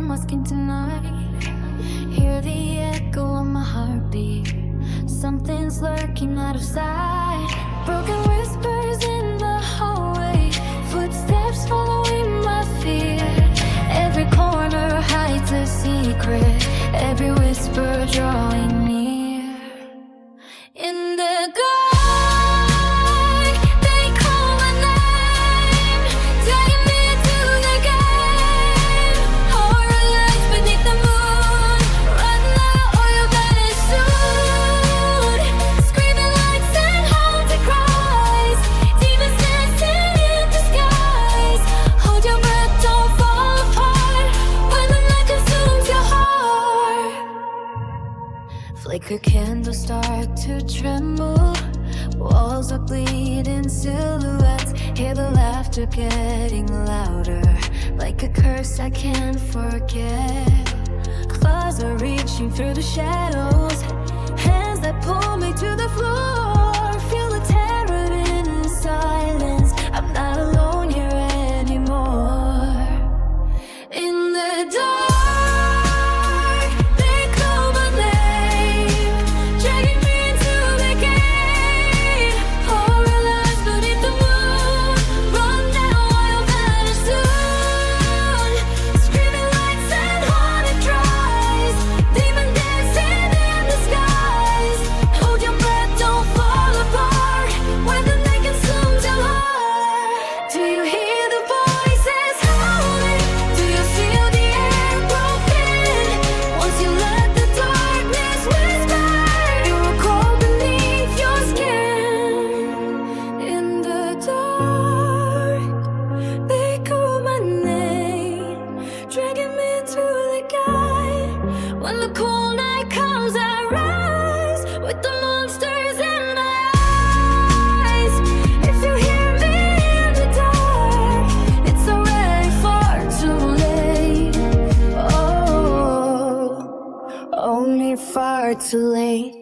I'm asking tonight. Hear the echo of my heartbeat. Something's lurking out of sight. Broken whispers in the hallway. Footsteps following my feet. Every corner hides a secret. Every whisper drawing near. In the dark, they call my name, taking me to the game. Horror lights beneath the moon. Run now or you'll vanish soon. Screaming lights and haunted cries. Demons dancing in disguise. Hold your breath, don't fall apart when the night consumes your heart. Flicker candles start to tremble. Walls are bleeding silhouettes. Hear the laughter getting louder. Like a curse I can't forget. Claws are reaching through the shadows. Hands that pull me to the floor. Feel the terror in the silence. I'm not alone here anymore. In the dark, they call my name, dragging me into the gate. Horror lies beneath the moon. Run now or you'll vanish soon. Screaming lights and haunted cries. Demon dancing in the skies. Hold your breath, don't fall apart when the night consumes your heart. Do you hear the voices howling? Do you feel the air broken? Once you let the darkness whisper, it will crawl beneath your skin. In the dark, they call my name, dragging me to the guide. When the cold night comes, I rise with the monsters in my eyes. If you hear me in the dark, it's already far too late. Oh, only far too late.